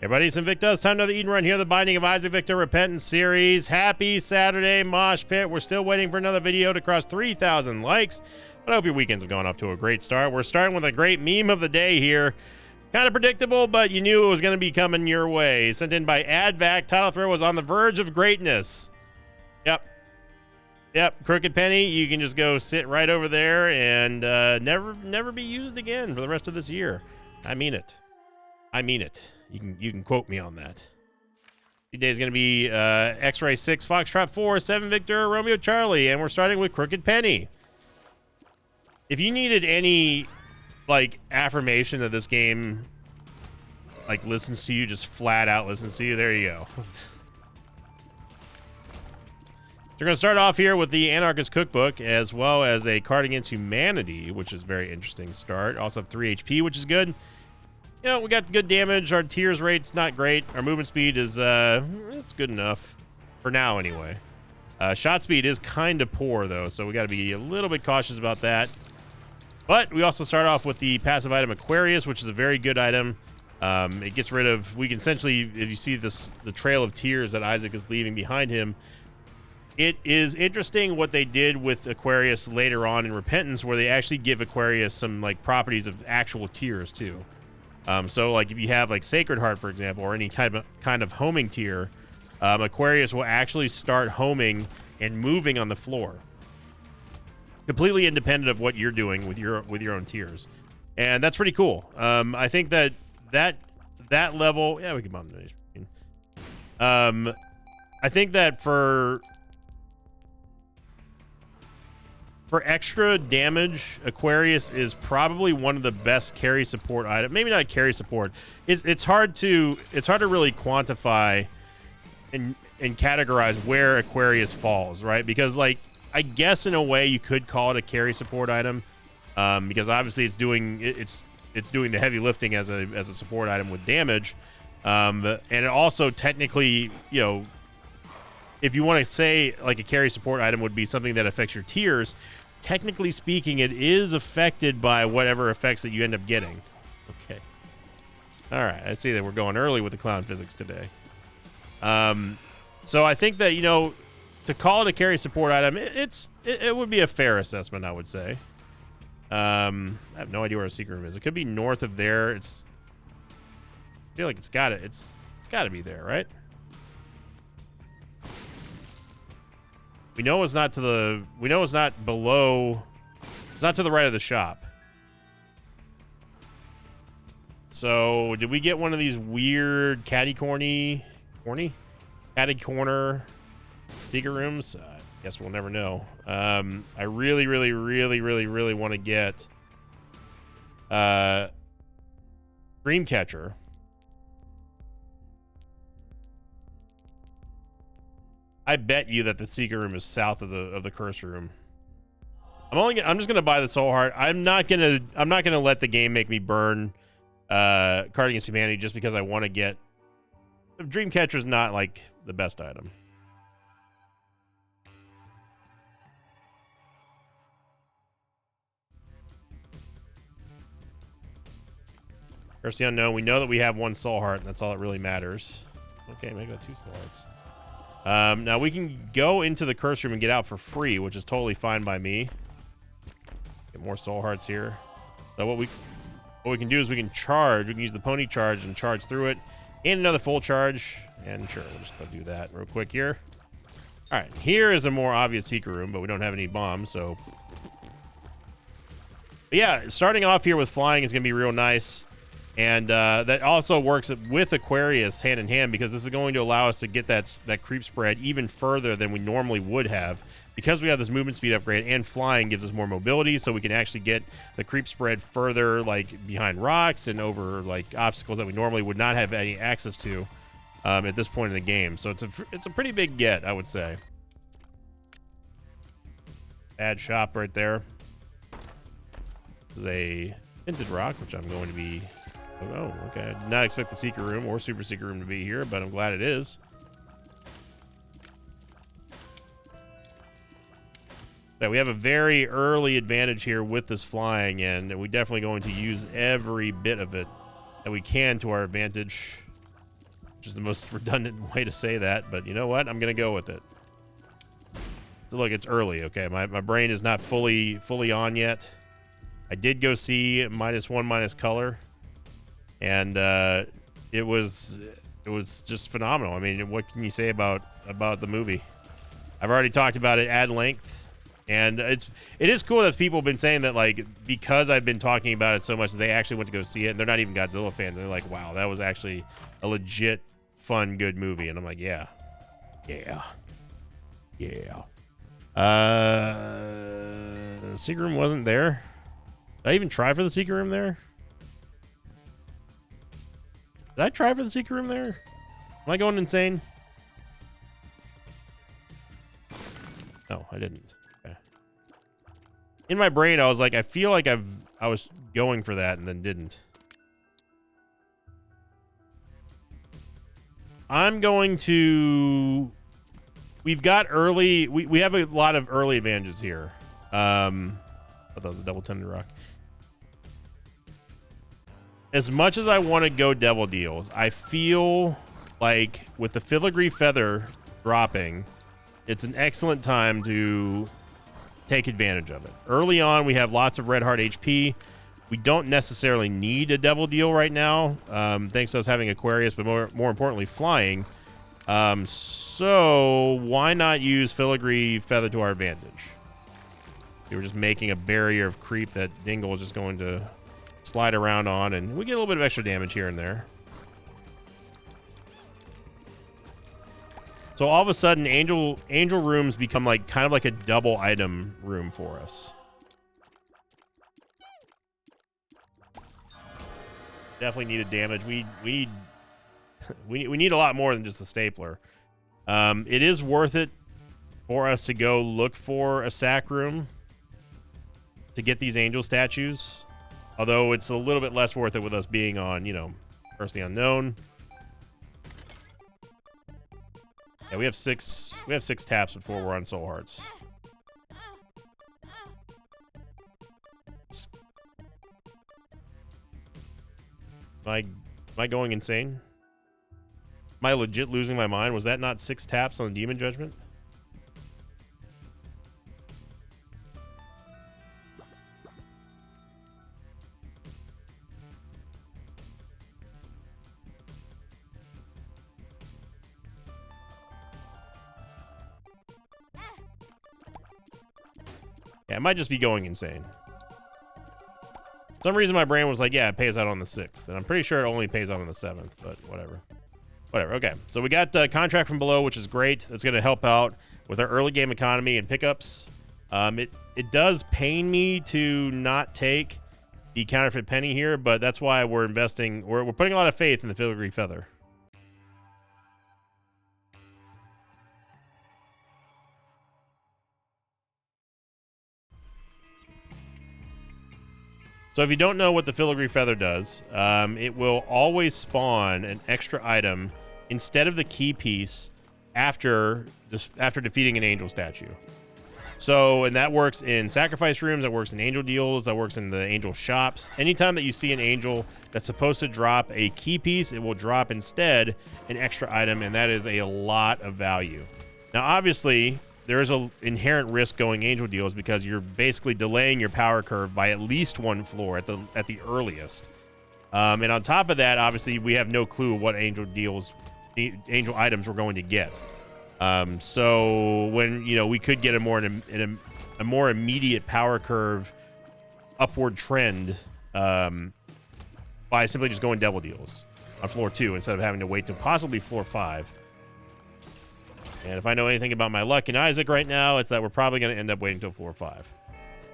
Everybody, it's Invictus. Time to the Eden Run here, the Binding of Isaac Victor Repentance series. Happy Saturday, Mosh Pit. We're still waiting for another video to cross 3,000 likes, but I hope your weekends have gone off to a great start. We're starting with a great meme of the day here. Kind of predictable, but you knew it was going to be coming your way. Sent in by Advac. Title throw was on the verge of greatness. Yep, Crooked Penny, you can just go sit right over there and never be used again for the rest of this year. I mean it. You can quote me on that. Today is going to be X-Ray 6, Foxtrot 4, 7 Victor, Romeo Charlie, and we're starting with Crooked Penny. If you needed any like affirmation that this game like listens to you, just flat out listens to you, there you go. We're going to start off here with the Anarchist Cookbook, as well as a Card Against Humanity, which is a very interesting start. Also have 3 HP, which is good. You know, we got good damage. Our tears rate's not great. Our movement speed is, it's good enough. For now, anyway. Shot speed is kind of poor, though, so we got to be a little bit cautious about that. But we also start off with the passive item Aquarius, which is a very good item. It gets rid of, we can essentially, if you see this, the trail of tears that Isaac is leaving behind him, it is interesting what they did with Aquarius later on in Repentance, where they actually give Aquarius some like properties of actual tears too. So like if you have like Sacred Heart, for example, or any kind of homing tier, Aquarius will actually start homing and moving on the floor, completely independent of what you're doing with your own tiers, and that's pretty cool. I think that level, yeah, we can bomb the screen. I think that for extra damage, Aquarius is probably one of the best carry support items. Maybe not carry support. It's hard to really quantify and categorize where Aquarius falls, right? Because like I guess in a way you could call it a carry support item, because obviously it's doing the heavy lifting as a support item with damage, and it also technically, you know, if you want to say like a carry support item would be something that affects your tiers, technically speaking, it is affected by whatever effects that you end up getting. Okay. All right. I see that we're going early with the clown physics today. So I think that, you know, to call it a carry support item, it would be a fair assessment, I would say. I have no idea where a secret room is. It could be north of there. I feel like it's got to be there, right? We know it's not below. It's not to the right of the shop. So, did we get one of these weird catty corner secret rooms? Guess we'll never know. I really want to get Dreamcatcher. I bet you that the secret room is south of the curse room. I'm just gonna buy the soul heart. I'm not gonna let the game make me burn Card Against Humanity just because I want to get. Dreamcatcher's not like the best item. Curse the Unknown. We know that we have one soul heart, and that's all that really matters. Okay, make that 2 soul hearts. Now we can go into the curse room and get out for free, which is totally fine by me. Get more soul hearts here. So what we can do is we can charge. We can use the pony charge and charge through it, and another full charge. And sure, we'll just go do that real quick here. All right, here is a more obvious secret room, but we don't have any bombs, so. But yeah, starting off here with flying is gonna be real nice. And that also works with Aquarius hand in hand, because this is going to allow us to get that creep spread even further than we normally would have, because we have this movement speed upgrade, and flying gives us more mobility, so we can actually get the creep spread further, like behind rocks and over like obstacles that we normally would not have any access to at this point in the game. So it's a pretty big get, I would say. Add shop right there. This is a tinted rock, which I'm going to be. Oh, okay. I did not expect the secret room or super secret room to be here, but I'm glad it is. Yeah, we have a very early advantage here with this flying, and we're definitely going to use every bit of it that we can to our advantage. which is the most redundant way to say that, but you know what? I'm going to go with it. So look, it's early, okay? My brain is not fully on yet. I did go see -1 color, and it was just phenomenal. I mean, what can you say about the movie? I've already talked about it at length, and it is cool that people have been saying that, like, because I've been talking about it so much that they actually went to go see it, and they're not even Godzilla fans. They're like, wow, that was actually a legit, fun, good movie. And I'm like, yeah. The secret room wasn't there. Did I even try for the secret room there? Did I try for the secret room there? Am I going insane? No, I didn't. Okay. In my brain, I was like, I feel like I was going for that and then didn't. I'm going to... We've got early... We have a lot of early advantages here. I thought that was a double tended rock. As much as I want to go Devil Deals, I feel like with the Filigree Feather dropping, it's an excellent time to take advantage of it. Early on, we have lots of red heart HP. We don't necessarily need a Devil Deal right now, thanks to us having Aquarius, but more importantly, flying. So why not use Filigree Feather to our advantage? We were just making a barrier of creep that Dingle is just going to slide around on, and we get a little bit of extra damage here and there. So all of a sudden, angel rooms become like kind of like a double item room for us. Definitely needed damage. We need a lot more than just the stapler. It is worth it for us to go look for a sack room to get these angel statues. Although it's a little bit less worth it with us being on, you know, Curse the Unknown. Yeah, we have six taps before we're on Soul Hearts. Am I going insane? Am I legit losing my mind? Was that not 6 taps on Demon Judgment? Yeah, it might just be going insane. For some reason my brain was like, yeah, it pays out on the 6th. And I'm pretty sure it only pays out on the 7th, but whatever. Whatever, okay. So we got Contract from Below, which is great. That's going to help out with our early game economy and pickups. It does pain me to not take the Counterfeit Penny here, but that's why we're investing. We're putting a lot of faith in the Filigree Feather. So if you don't know what the Filigree Feather does, it will always spawn an extra item instead of the key piece after defeating an angel statue. So, and that works in sacrifice rooms, that works in angel deals, that works in the angel shops. Anytime that you see an angel that's supposed to drop a key piece, it will drop instead an extra item, and that is a lot of value. Now, obviously, there is an inherent risk going angel deals because you're basically delaying your power curve by at least 1 floor at the earliest. And on top of that, obviously, we have no clue what angel items we're going to get. So when, you know, we could get a more immediate power curve upward trend by simply just going Devil Deals on floor 2 instead of having to wait to possibly floor 5. And if I know anything about my luck in Isaac right now, it's that we're probably going to end up waiting until floor 5.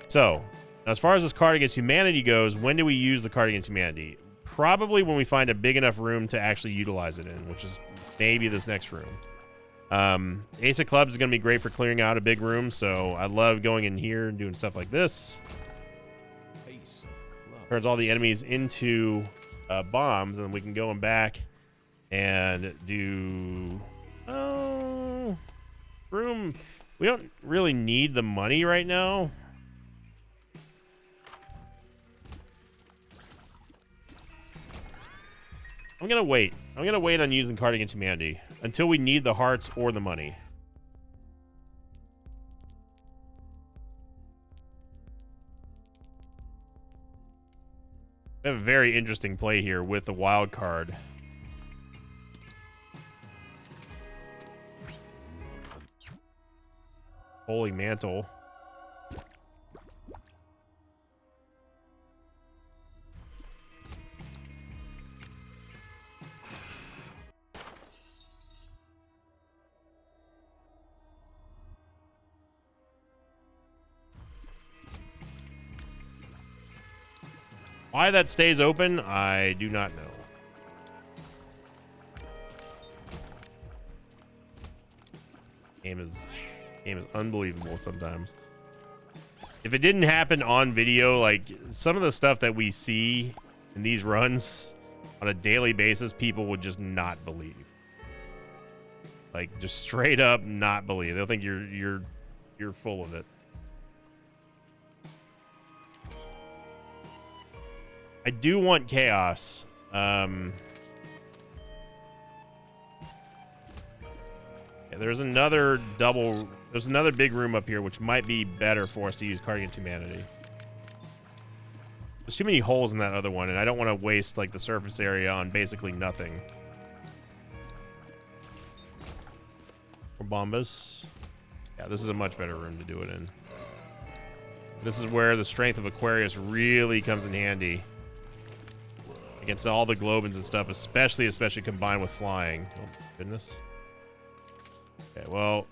So, as far as this card against humanity goes, when do we use the card against humanity? Probably when we find a big enough room to actually utilize it in, which is maybe this next room. Ace of Clubs is going to be great for clearing out a big room, so I love going in here and doing stuff like this. Turns all the enemies into bombs, and we can go in back and do... Oh, room. We don't really need the money right now. I'm gonna wait. I'm gonna wait on using Card Against Humanity until we need the hearts or the money. We have a very interesting play here with the wild card. Holy Mantle. Why that stays open, I do not know. Game is unbelievable sometimes. If it didn't happen on video, like some of the stuff that we see in these runs on a daily basis, people would just not believe. Like just straight up not believe. They'll think you're full of it. I do want chaos. Yeah, there's another big room up here, which might be better for us to use Card Against Humanity. There's too many holes in that other one, and I don't want to waste like the surface area on basically nothing. Or Bombas. Yeah, this is a much better room to do it in. This is where the strength of Aquarius really comes in handy. Against all the Globins and stuff, especially combined with flying. Oh, goodness. Okay, well,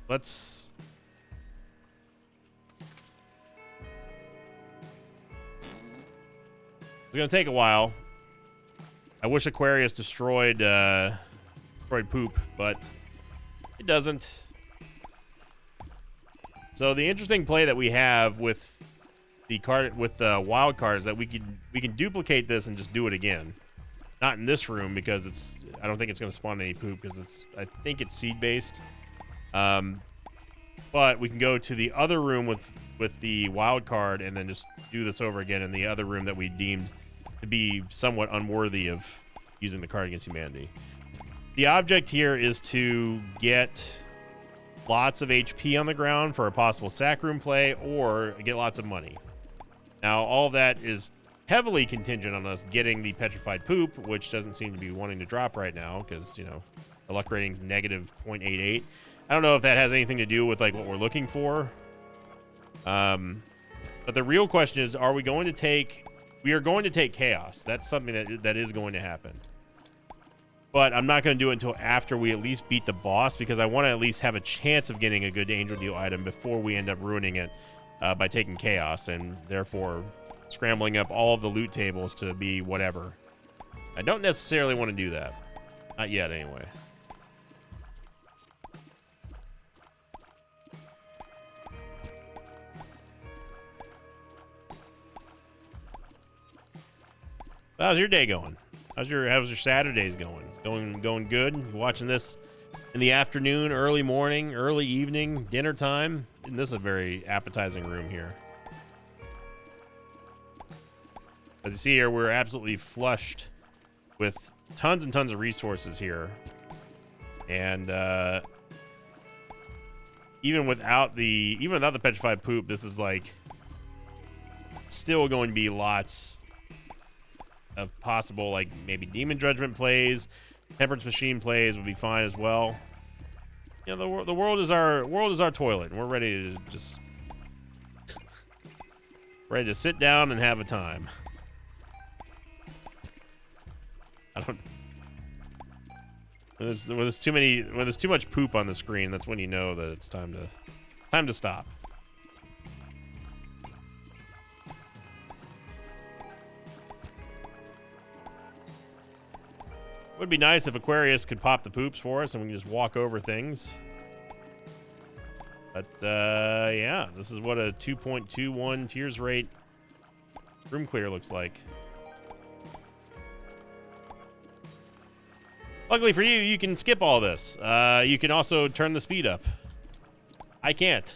let's... It's gonna take a while. I wish Aquarius destroyed poop, but it doesn't. So the interesting play that we have with the card with the wild card is that we can duplicate this and just do it again. Not in this room because I don't think it's going to spawn any poop because I think it's seed based. But we can go to the other room with the wild card and then just do this over again in the other room that we deemed to be somewhat unworthy of using the Card Against Humanity. The object here is to get lots of HP on the ground for a possible sack room play or get lots of money. Now, all of that is heavily contingent on us getting the petrified poop, which doesn't seem to be wanting to drop right now because, you know, the luck rating's negative 0.88. I don't know if that has anything to do with like what we're looking for. But the real question is, we are going to take chaos. That's something that is going to happen. But I'm not going to do it until after we at least beat the boss because I want to at least have a chance of getting a good Angel Deal item before we end up ruining it by taking chaos and therefore scrambling up all of the loot tables to be whatever. I don't necessarily want to do that. Not yet, anyway. How's your day going? How's your Saturdays going? It's going good? You watching this in the afternoon, early morning, early evening, dinner time? And this is a very appetizing room here. As you see here, we're absolutely flushed with tons and tons of resources here. And even without the petrified poop, this is like still going to be lots of possible, like maybe Demon Judgment plays, Temperance Machine plays would be fine as well. You know, the world is our toilet, and we're ready to just ready to sit down and have a time. When there's too much poop on the screen, that's when you know that it's time to stop. Would be nice if Aquarius could pop the poops for us and we can just walk over things. But yeah, this is what a 2.21 tiers rate room clear looks like. Luckily for you, you can skip all this. You can also turn the speed up. I can't.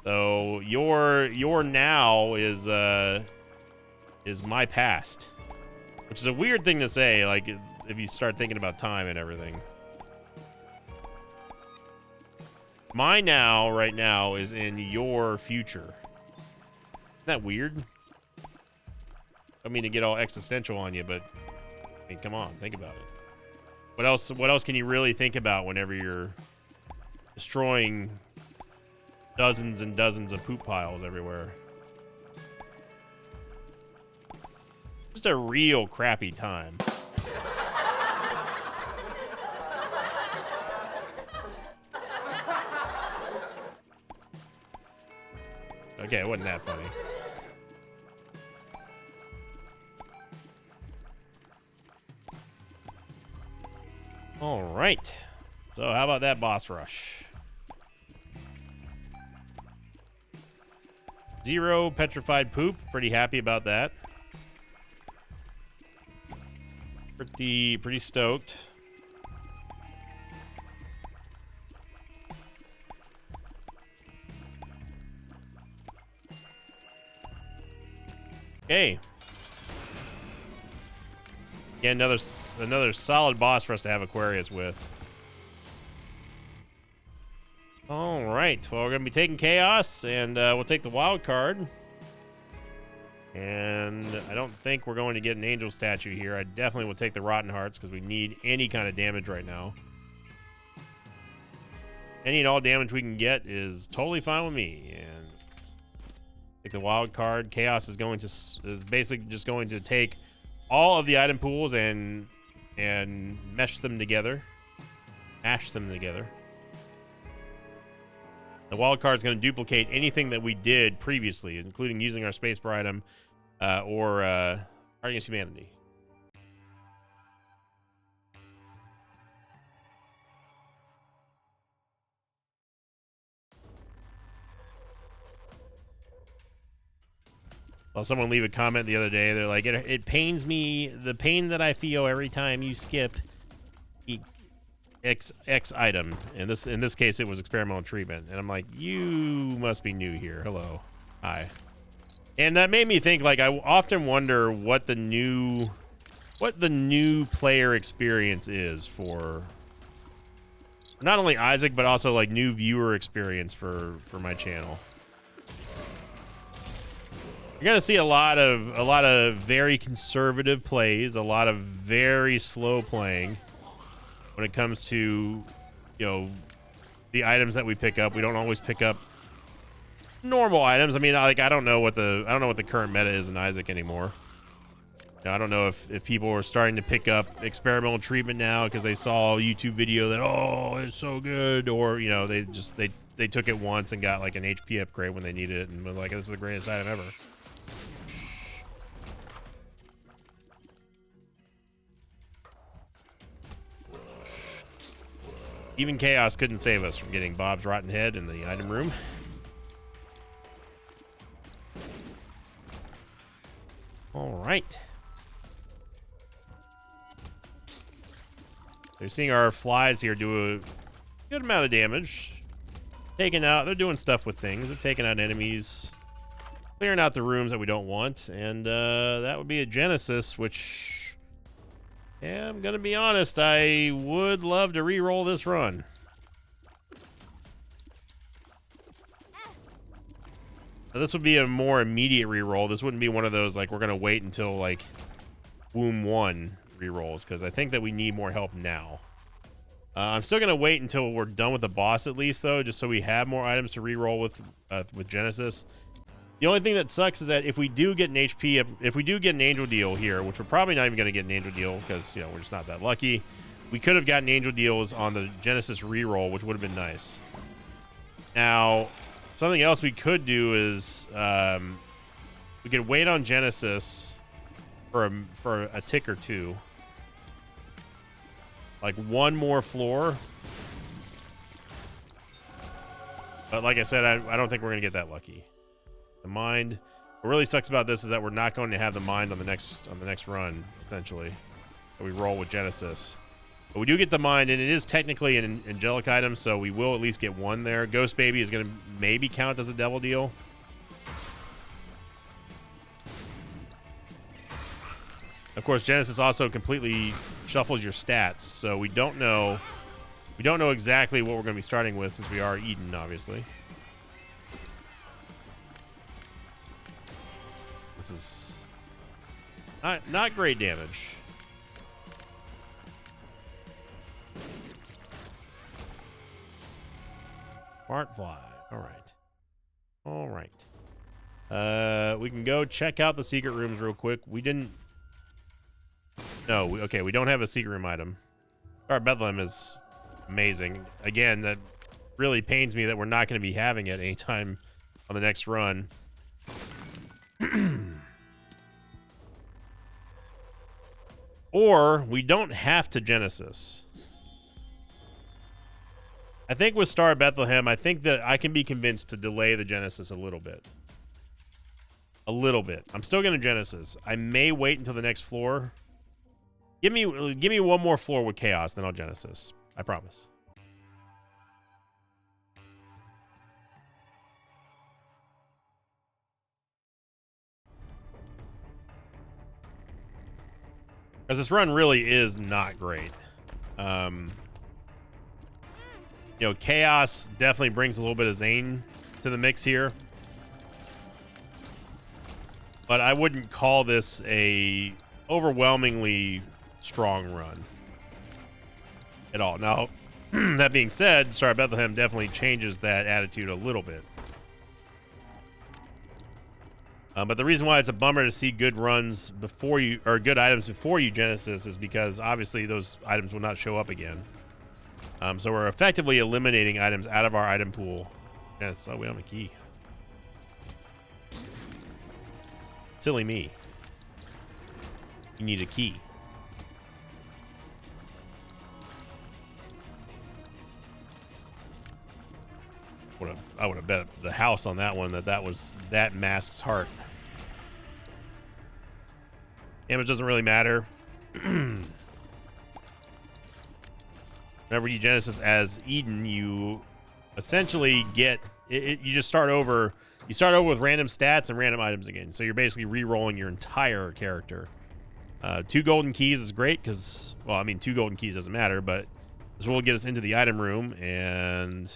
So your now is my past, which is a weird thing to say. Like if you start thinking about time and everything. My now, right now, is in your future. Isn't that weird? I mean to get all existential on you, but I mean, come on, think about it. What else can you really think about whenever you're destroying dozens and dozens of poop piles everywhere? Just a real crappy time. Okay, it wasn't that funny. All right. So how about that boss rush? 0 petrified poop. Pretty happy about that. Pretty stoked. Okay. Yeah, another solid boss for us to have Aquarius with. All right. Well, we're gonna be taking Chaos, and we'll take the wild card. And I don't think we're going to get an angel statue here. I definitely will take the Rotten Hearts because we need any kind of damage right now. Any and all damage we can get is totally fine with me. And take the wild card. Chaos is basically just going to take all of the item pools and mash them together. The wild card is going to duplicate anything that we did previously, including using our space bar item or Guardian Against Humanity. Well, someone leave a comment the other day. They're like, it pains me, the pain that I feel every time you skip X item. In this case, it was experimental treatment. And I'm like, you must be new here. Hello. Hi. And that made me think, like, I often wonder what the new player experience is for not only Isaac, but also like new viewer experience for my channel. You're gonna see a lot of very conservative plays, a lot of very slow playing when it comes to, you know, the items that we pick up. We don't always pick up normal items. I mean, like, I don't know what the current meta is in Isaac anymore. Now, I don't know if people are starting to pick up experimental treatment now because they saw a YouTube video that, oh, it's so good, or, you know, they took it once and got like an HP upgrade when they needed it and were like, this is the greatest item ever. Even Chaos couldn't save us from getting Bob's Rotten Head in the item room. All right. They're seeing our flies here do a good amount of damage. Taking out, they're doing stuff with things. They're taking out enemies, clearing out the rooms that we don't want, and that would be a Genesis, which, yeah, I'm gonna be honest, I would love to re-roll this run. Now, this would be a more immediate re-roll. This wouldn't be one of those, like, we're gonna wait until, like, Womb 1 re-rolls, because I think that we need more help now. I'm still gonna wait until we're done with the boss, at least, though, just so we have more items to re-roll with Genesis. The only thing that sucks is that if we do get an HP, if we do get an angel deal here, which we're probably not even going to get an angel deal because, you know, we're just not that lucky, we could have gotten angel deals on the Genesis reroll, which would have been nice. Now, something else we could do is we could wait on Genesis for a tick or two, like one more floor. But like I said, I don't think we're going to get that lucky. The mind. What really sucks about this is that we're not going to have the mind on the next run, essentially. So we roll with Genesis. But we do get the mind, and it is technically an angelic item, so we will at least get one there. Ghost Baby is going to maybe count as a devil deal. Of course, Genesis also completely shuffles your stats, so we don't know exactly what we're going to be starting with since we are Eden, obviously. This is not great damage. Smart fly. All right. All right. We can go check out the secret rooms real quick. We didn't. No. Okay. We don't have a secret room item. Star of Bethlehem is amazing. Again, that really pains me that we're not going to be having it anytime on the next run. Or we don't have to Genesis. I think with Star of Bethlehem, I think that I can be convinced to delay the Genesis a little bit. A little bit. I'm still going to Genesis. I may wait until the next floor. Give me one more floor with Chaos, then I'll Genesis. I promise. Because this run really is not great. You know, Chaos definitely brings a little bit of Zane to the mix here. But I wouldn't call this a overwhelmingly strong run at all. Now, that being said, Star of Bethlehem definitely changes that attitude a little bit. But the reason why it's a bummer to see good runs before you, or good items before you Genesis, is because obviously those items will not show up again. So we're effectively eliminating items out of our item pool. Yes, oh, we don't have a key. Silly me. You need a key. I would have bet the house on that one that Mask's heart. Damage doesn't really matter. Whenever you Genesis as Eden, you essentially get it. You just start over. You start over with random stats and random items again. So you're basically re-rolling your entire character. 2 golden keys is great because, well, I mean, 2 golden keys doesn't matter, but this will get us into the item room and.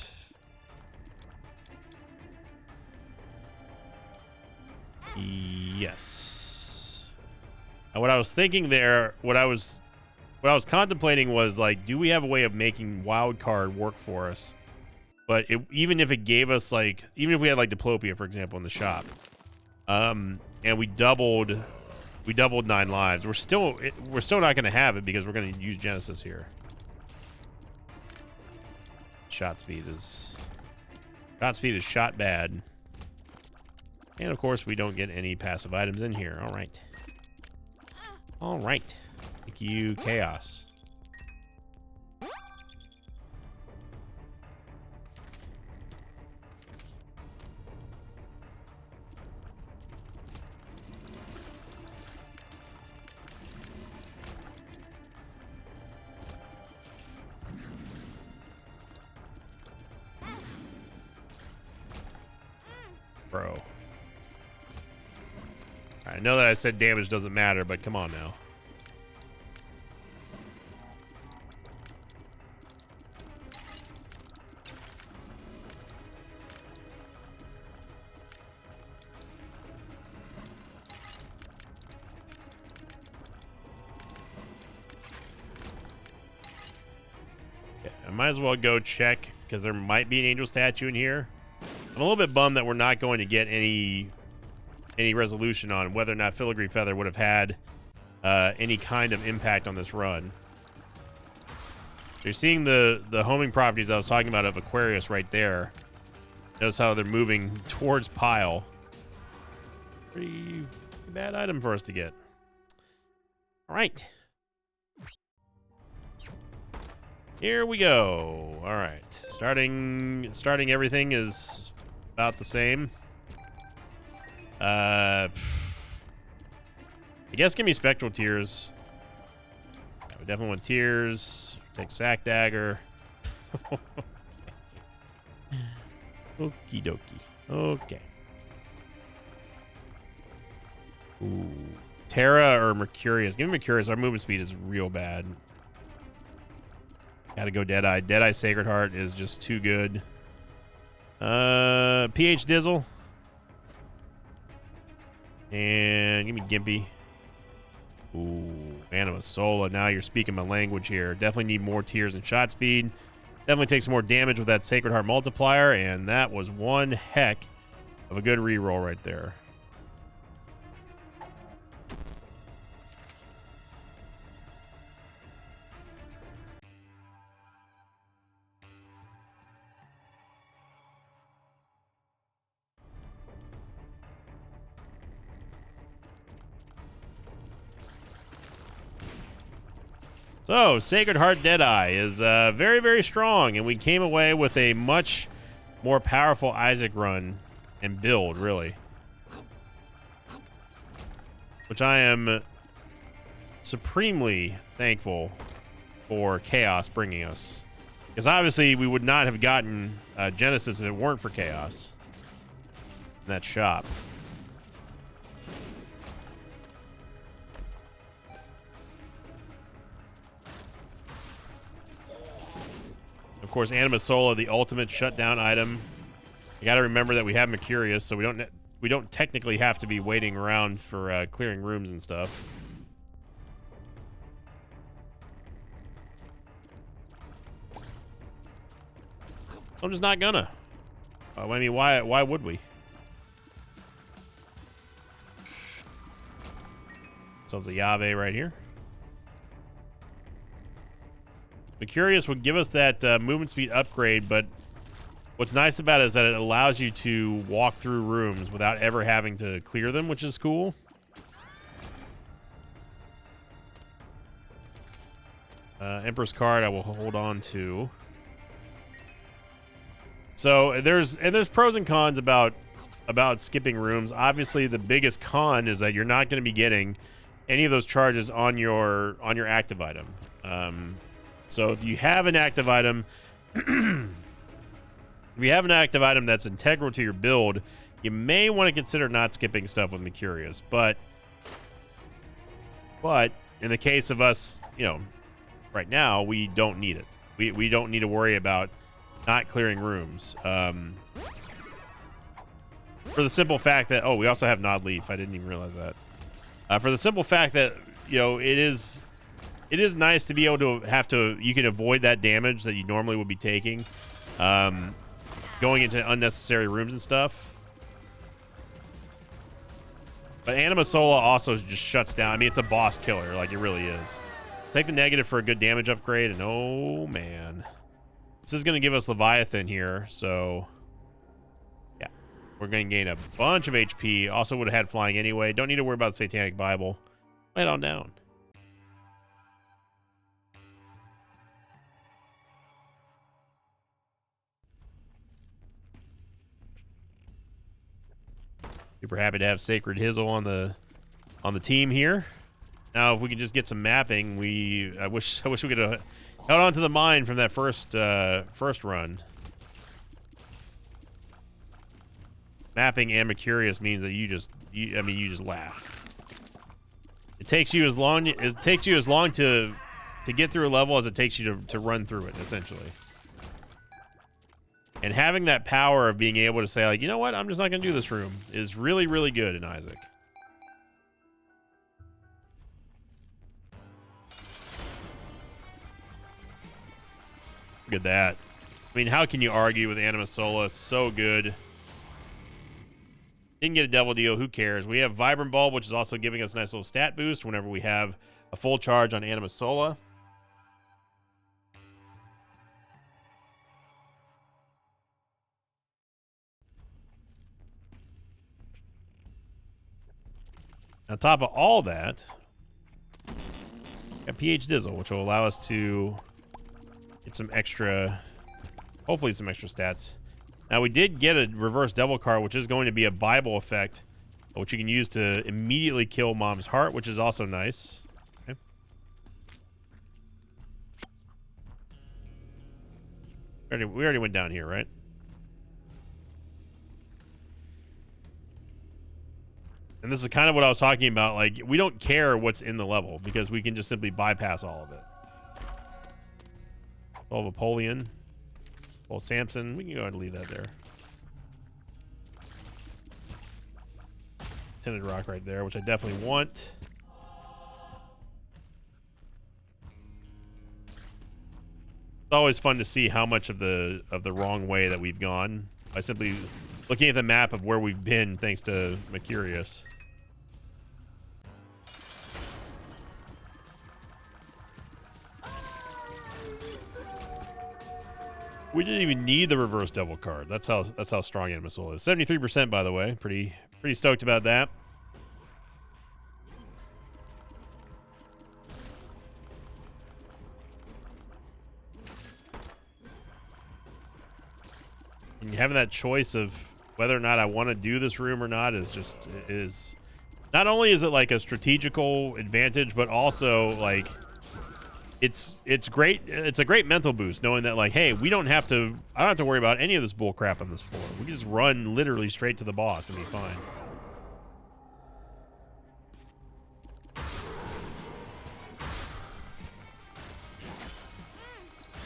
Yes. And what I was thinking there, what I was contemplating was, like, do we have a way of making wild card work for us? But even if it gave us, like, even if we had, like, Diplopia, for example, in the shop, and we doubled 9 lives, we're still not going to have it because we're going to use Genesis here. Shot speed is shot bad. And of course, we don't get any passive items in here. All right. All right. Thank you, Chaos. Bro. I know that I said damage doesn't matter, but come on now. Yeah, I might as well go check because there might be an angel statue in here. I'm a little bit bummed that we're not going to get any resolution on whether or not Filigree Feather would have had any kind of impact on this run. So you're seeing the homing properties I was talking about of Aquarius right there. Notice how they're moving towards Pile. Pretty bad item for us to get. All right. Here we go. All right. Starting everything is about the same. I guess give me Spectral Tears. Yeah, we definitely want Tears. Take Sack Dagger. Okie dokie. Okay. Ooh. Terra or Mercurius? Give me Mercurius. Our movement speed is real bad. Gotta go Deadeye. Deadeye Sacred Heart is just too good. PH Dizzle. And give me Gimpy. Ooh, Anima Sola. Now you're speaking my language here. Definitely need more tears and shot speed. Definitely takes more damage with that Sacred Heart multiplier, and that was one heck of a good reroll right there. So, Sacred Heart Deadeye is very, very strong, and we came away with a much more powerful Isaac run and build, really. Which I am supremely thankful for Chaos bringing us. Because obviously we would not have gotten Genesis if it weren't for Chaos in that shop. Of course, Anima Sola, the ultimate shutdown item. You got to remember that we have Mercurius, so we don't technically have to be waiting around for clearing rooms and stuff. I'm just not gonna. I mean, why would we? So it's a Yave right here. Mercurius would give us that movement speed upgrade, but what's nice about it is that it allows you to walk through rooms without ever having to clear them, which is cool. Emperor's card I will hold on to. So there's pros and cons about skipping rooms. Obviously, the biggest con is that you're not going to be getting any of those charges on your active item. So if you have an active item, that's integral to your build, you may want to consider not skipping stuff with Mercurius. But in the case of us, you know, right now, we don't need it. We don't need to worry about not clearing rooms. For the simple fact that, oh, we also have Nod Leaf. I didn't even realize that. For the simple fact that, you know, it is nice to be able to you can avoid that damage that you normally would be taking, going into unnecessary rooms and stuff. But Anima Sola also just shuts down. I mean, it's a boss killer, like it really is. Take the negative for a good damage upgrade, and oh man. This is going to give us Leviathan here, so yeah. We're going to gain a bunch of HP. Also would have had flying anyway. Don't need to worry about Satanic Bible. Lay it on down. Super happy to have Sacred Hizzle on the team here. Now, if we can just get some mapping, I wish we could have held on to the mine from that first run. Mapping and Mercurius means that you just laugh. It takes you as long to get through a level as it takes you to run through it, essentially. And having that power of being able to say, like, you know what, I'm just not going to do this room is really, really good in Isaac. Look at that. I mean, how can you argue with Anima Sola? So good. Didn't get a Devil Deal. Who cares? We have Vibrant Bulb, which is also giving us a nice little stat boost whenever we have a full charge on Anima Sola. On top of all that, got PH Dizzle, which will allow us to get some extra, hopefully some extra stats. Now, we did get a reverse devil card, which is going to be a Bible effect, which you can use to immediately kill Mom's Heart, which is also nice. Okay. We already went down here, right? And this is kind of what I was talking about. Like, we don't care what's in the level because we can just simply bypass all of it. 12 Apollyon. Well, Samson. We can go ahead and leave that there. Tinted Rock right there, which I definitely want. It's always fun to see how much of the wrong way that we've gone by simply looking at the map of where we've been thanks to Mercurius. We didn't even need the reverse devil card. That's how strong Animasoul is. 73%, by the way. Pretty stoked about that. And having that choice of whether or not I want to do this room or not is not only is it like a strategical advantage, but also like it's great. It's a great mental boost knowing that, like, hey, I don't have to worry about any of this bull crap on this floor. We can just run literally straight to the boss and be fine.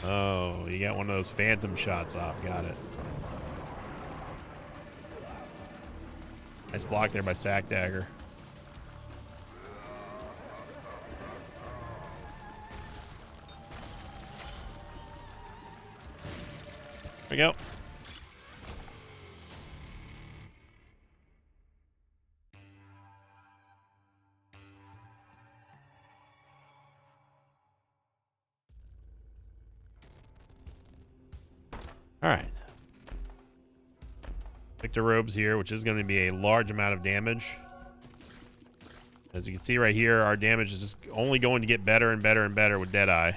Oh, you got one of those phantom shots off. Got it. Nice block there by Sack Dagger. There we go. All right. Victor Robes here, which is going to be a large amount of damage. As you can see right here, our damage is just only going to get better and better and better with Deadeye. I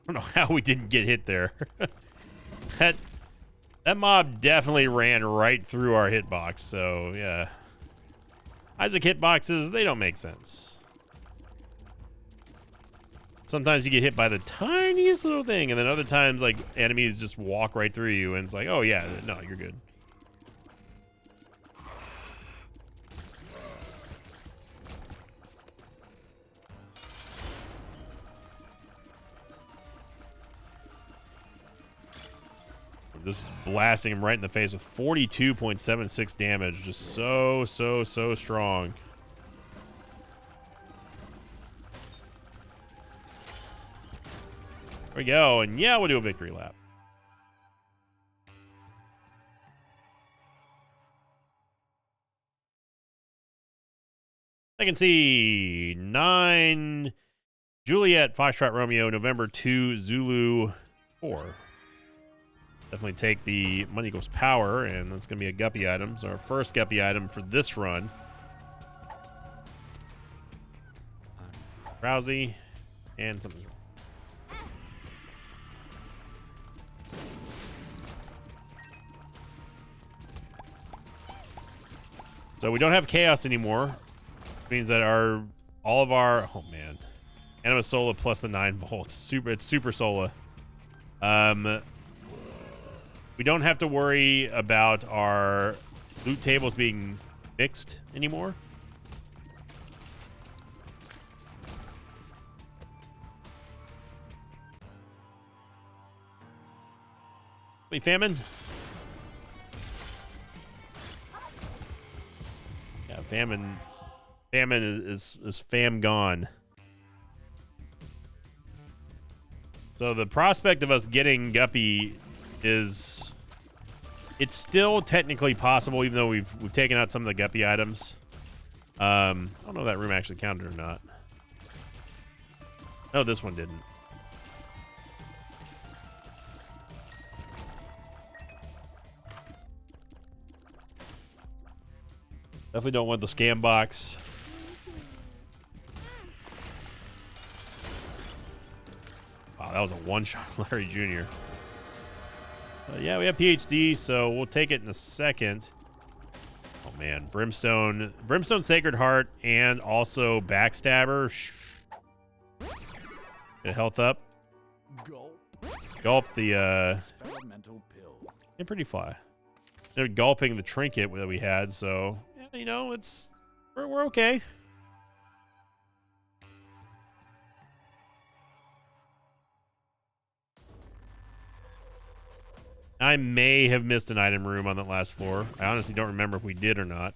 don't know how we didn't get hit there. That mob definitely ran right through our hitbox, so yeah. Isaac hitboxes, they don't make sense. Sometimes you get hit by the tiniest little thing, and then other times, like, enemies just walk right through you, and it's like, oh yeah, no, you're good. This is blasting him right in the face with 42.76 damage. Just so strong. There we go. And yeah, we'll do a victory lap. I can see 9 Juliet, Foxtrot Romeo, November 2, Zulu 4. Definitely take the Money Equals Power, and that's going to be a Guppy item. So our first Guppy item for this run. Rousey, and something. So we don't have Chaos anymore. Which means that all of our, oh man, Anima Sola plus the 9 volts. It's super Sola. We don't have to worry about our loot tables being mixed anymore. Wait, Famine? Yeah, Famine is fam gone. So the prospect of us getting Guppy is, it's still technically possible, even though we've taken out some of the Guppy items. I don't know if that room actually counted or not. No, this one didn't. Definitely don't want the scam box. Wow, that was a one-shot Larry Jr. Yeah, we have PhD, so we'll take it in a second. Oh, man. Brimstone Sacred Heart, and also Backstabber. Get health up. Gulp the, experimental pill. yeah, pretty fly. They're gulping the trinket that we had, so, yeah, you know, it's We're okay. I may have missed an item room on that last floor. I honestly don't remember if we did or not.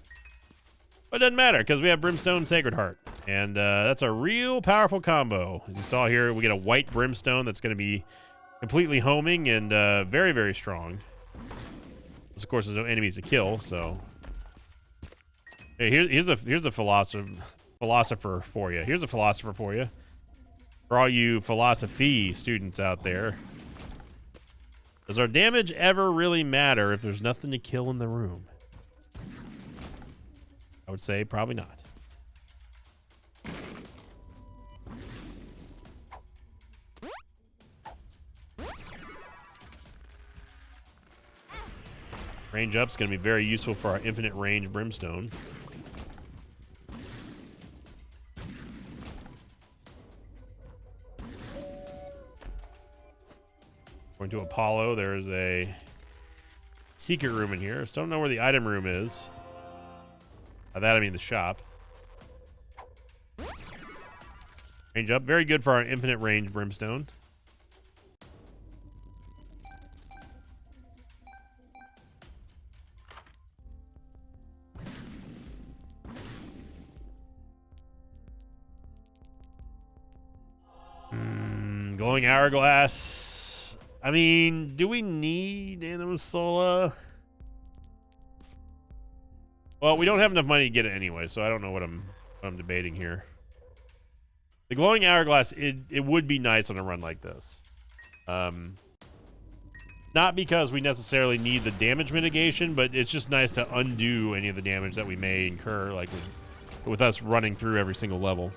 But it doesn't matter because we have Brimstone Sacred Heart. And that's a real powerful combo. As you saw here, we get a white Brimstone that's going to be completely homing and very, very strong. Of course, there's no enemies to kill, so... Hey, here's a philosopher for you. Here's a philosopher for you. For all you philosophy students out there. Does our damage ever really matter if there's nothing to kill in the room? I would say probably not. Range up's going to be very useful for our infinite range Brimstone. Going to Apollo, there's a secret room in here. Still don't know where the item room is. By that I mean the shop. Range up, very good for our infinite range Brimstone. Glowing Hourglass. I mean, do we need Anima Sola? Well, we don't have enough money to get it anyway, so I don't know what I'm debating here. The Glowing Hourglass, it would be nice on a run like this. Not because we necessarily need the damage mitigation, but it's just nice to undo any of the damage that we may incur, like with us running through every single level.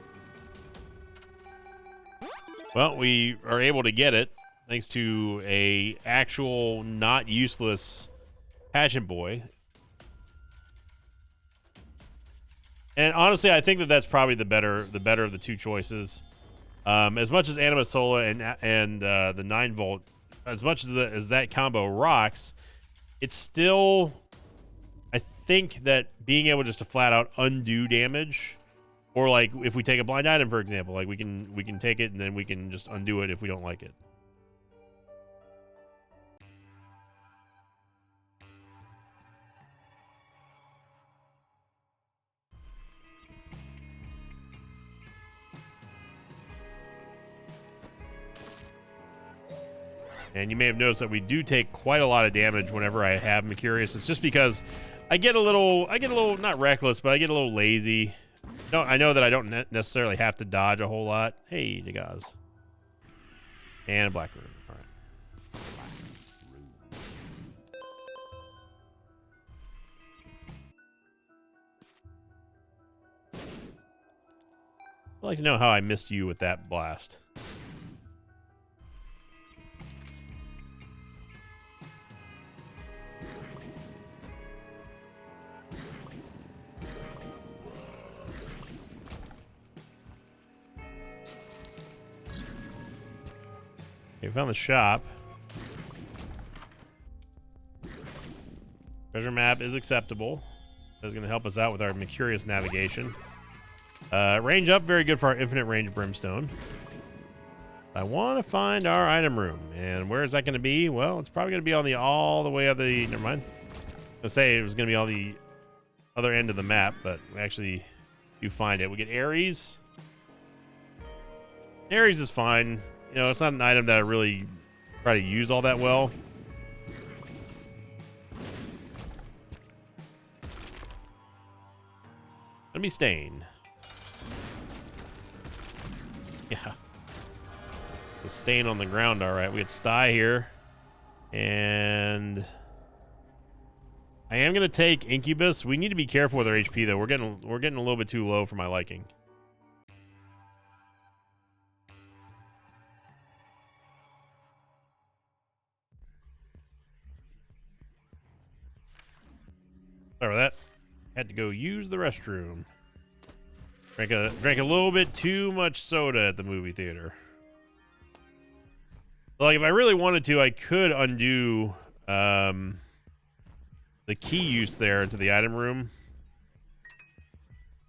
Well, we are able to get it thanks to a actual not useless pageant boy. And honestly, I think that that's probably the better of the two choices. As much as Anima Sola and the 9-volt, as much as that combo rocks, it's still, I think that being able just to flat out undo damage. Or like if we take a blind item, for example, like we can take it and then we can just undo it if we don't like it. And you may have noticed that we do take quite a lot of damage whenever I have Mercurius. It's just because I get a little not reckless, but I get a little lazy. No, I know that I don't necessarily have to dodge a whole lot. Hey, Nagaz. And a black room. All right. I'd like to know how I missed you with that blast. Okay, we found the shop. Treasure map is acceptable. That's going to help us out with our Mercurius navigation. Range up, very good for our infinite range Brimstone. I want to find our item room. And where is that going to be? Well, it's probably going to be on the all the way of the... Never mind. I was going to say it was going to be on the other end of the map, but we actually do find it. We get Ares. Ares is fine. You know, it's not an item that I really try to use all that well. Let me stain. Yeah. The stain on the ground, all right. We had Sty here. And I am gonna take Incubus. We need to be careful with our HP though. We're getting a little bit too low for my liking. Sorry about that. Had to go use the restroom. Drank a little bit too much soda at the movie theater. Like if I really wanted to, I could undo the key use there into the item room.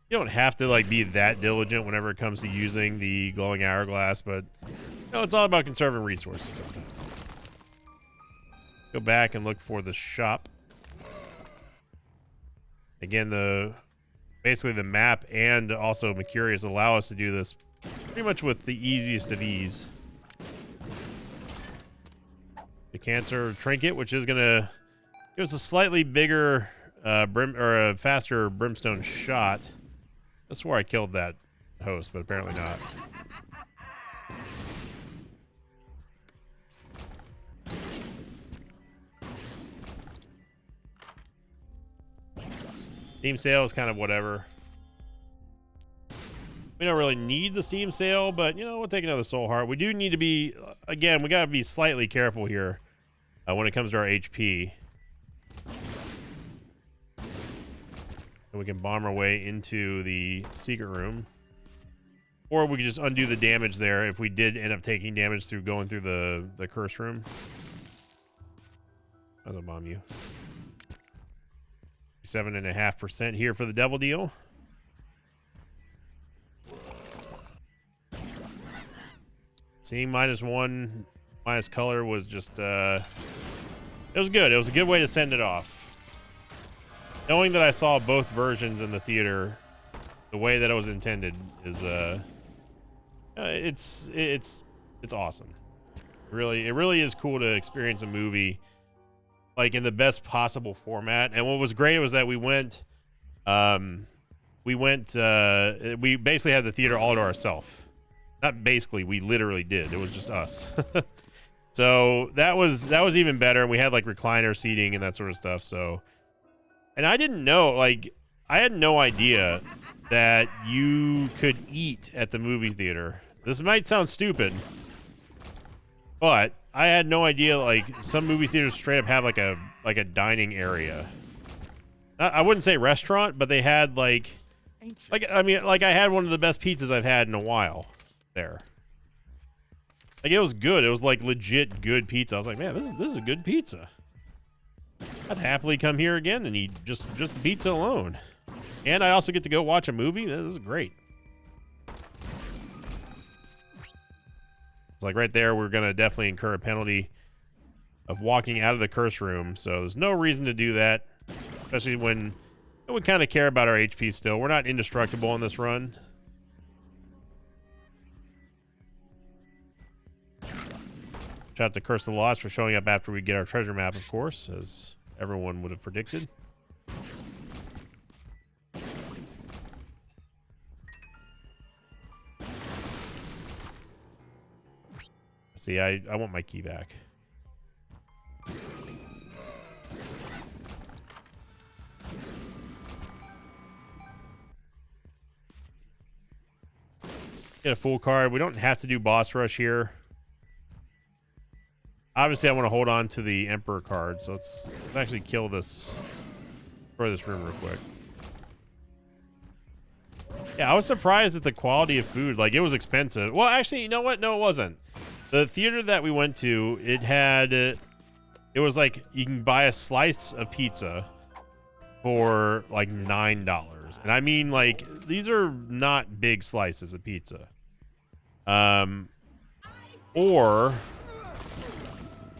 You don't have to like be that diligent whenever it comes to using the glowing hourglass, but you know, it's all about conserving resources sometimes. Go back and look for the shop. Again, basically the map and also Mercurius allow us to do this pretty much with the easiest of ease. The Cancer Trinket, which is gonna give us a slightly bigger a faster brimstone shot. That's where I killed that host, but apparently not. Steam sale is kind of whatever. We don't really need the Steam sale, but, you know, we'll take another soul heart. We do need to be, again, we got to be slightly careful here when it comes to our HP. And we can bomb our way into the secret room. Or we could just undo the damage there if we did end up taking damage through going through the curse room. I'll bomb you. 7.5% here for the devil deal. Seeing -1 minus color was just it was good. It was a good way to send it off. Knowing that I saw both versions in the theater the way that it was intended is it's awesome. It really is cool to experience a movie like in the best possible format. And what was great was that we basically had the theater all to ourselves. Not basically, we literally did. It was just us. So that was even better. And we had like recliner seating and that sort of stuff. So, and I didn't know, like, I had no idea that you could eat at the movie theater. This might sound stupid, but I had no idea, like, some movie theaters straight up have like a dining area. I wouldn't say restaurant, but they had like I mean, like I had one of the best pizzas I've had in a while there. Like it was good. It was like legit good pizza. I was like, man, this is a good pizza. I'd happily come here again and eat just the pizza alone. And I also get to go watch a movie. This is great. It's like right there, we're going to definitely incur a penalty of walking out of the curse room. So there's no reason to do that, especially when we kind of care about our HP still. We're not indestructible on this run. Shout out to Curse of the Lost for showing up after we get our treasure map, of course, as everyone would have predicted. See, I want my key back. Get a full card. We don't have to do boss rush here. Obviously, I want to hold on to the Emperor card, so let's actually kill this for this room real quick. Yeah, I was surprised at the quality of food. Like, it was expensive. Well, actually, you know what? No, it wasn't. The theater that we went to, it was like you can buy a slice of pizza for like $9. And I mean, like, these are not big slices of pizza.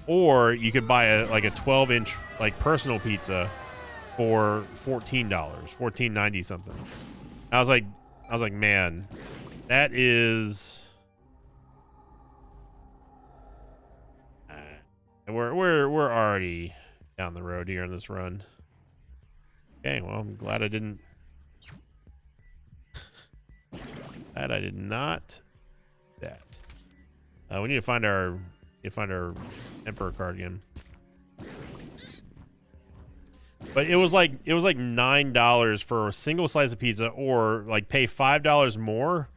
Or you could buy a 12-inch like personal pizza for $14, $14.90 something. I was like, man, that is. We're already down the road here on this run. Okay, well, I'm glad I didn't. Glad I did not. That. We need to find our Emperor card again. But it was like $9 for a single slice of pizza, or like pay $5 more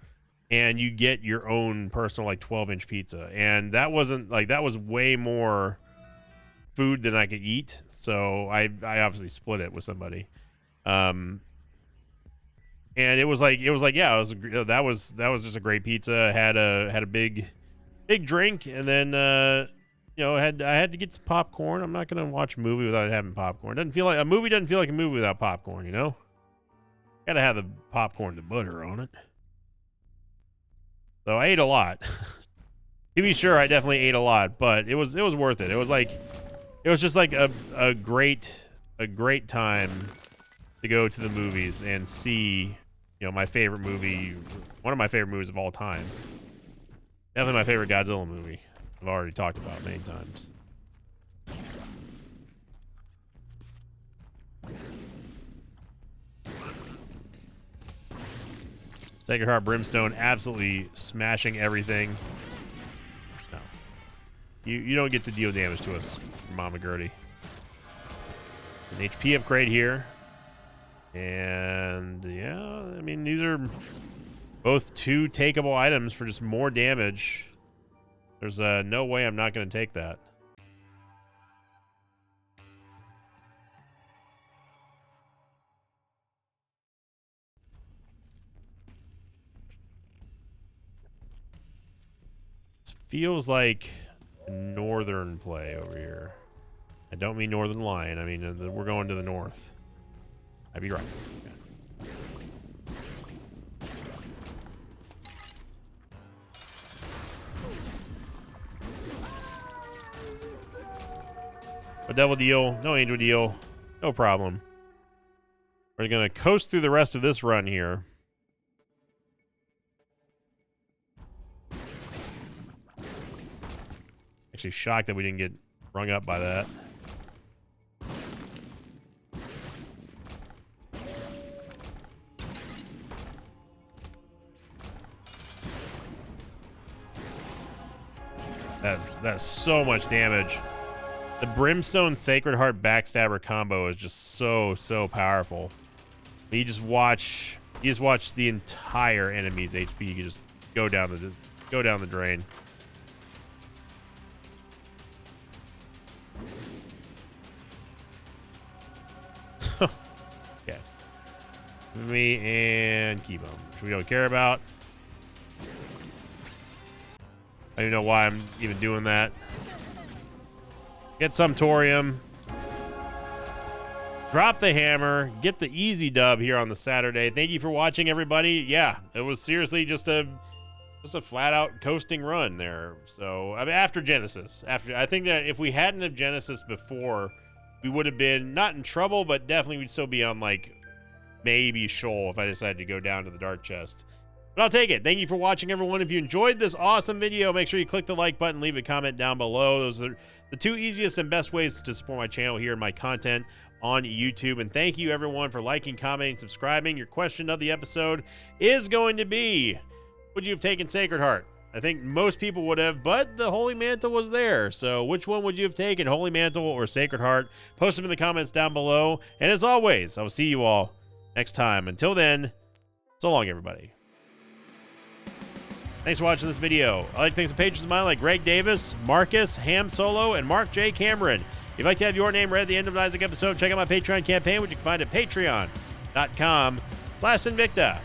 and you get your own personal like 12-inch pizza. And that wasn't like, that was way more food than I could eat. So I obviously split it with somebody. And it was like yeah, that was just a great pizza. Had a big drink, and then you know, I had to get some popcorn. I'm not gonna watch a movie without having popcorn. A movie doesn't feel like a movie without popcorn, you know? Gotta have the popcorn to butter on it. So I ate a lot. To be sure, I definitely ate a lot, but it was worth it. It was just like a great time to go to the movies and see, you know, my favorite movie, one of my favorite movies of all time. Definitely my favorite Godzilla movie. I've already talked about many times. Sacred Heart Brimstone absolutely smashing everything. No. You don't get to deal damage to us, Mama Gertie. An HP upgrade here. And yeah, I mean, these are both 2 takeable items for just more damage. There's no way I'm not going to take that. This feels like a northern play over here. I don't mean Northern Lion. I mean, we're going to the north. I'd be right. Okay. A devil deal, no angel deal, no problem. We're gonna coast through the rest of this run here. Actually shocked that we didn't get rung up by that. That's so much damage. The Brimstone Sacred Heart Backstabber combo is just so powerful. You just watch the entire enemy's HP just go down the drain. Okay. Me and Keybone, which we don't care about. I don't even know why I'm even doing that. Get some thorium. Drop the hammer. Get the easy dub here on the Saturday. Thank you for watching, everybody. Yeah, it was seriously just a flat out coasting run there. So I mean, after Genesis, I think that if we hadn't have Genesis before, we would have been not in trouble, but definitely we'd still be on like maybe Shoal if I decided to go down to the Dark Chest. But I'll take it. Thank you for watching, everyone. If you enjoyed this awesome video, make sure you click the like button, leave a comment down below. Those are the 2 easiest and best ways to support my channel here and my content on YouTube. And thank you, everyone, for liking, commenting, subscribing. Your question of the episode is going to be, would you have taken Sacred Heart? I think most people would have, but the Holy Mantle was there. So which one would you have taken, Holy Mantle or Sacred Heart? Post them in the comments down below. And as always, I will see you all next time. Until then, so long, everybody. Thanks for watching this video. I'd like to thank some patrons of mine like Greg Davis, Marcus, Ham Solo, and Mark J. Cameron. If you'd like to have your name read at the end of an Isaac episode, check out my Patreon campaign, which you can find at patreon.com/Sinvicta.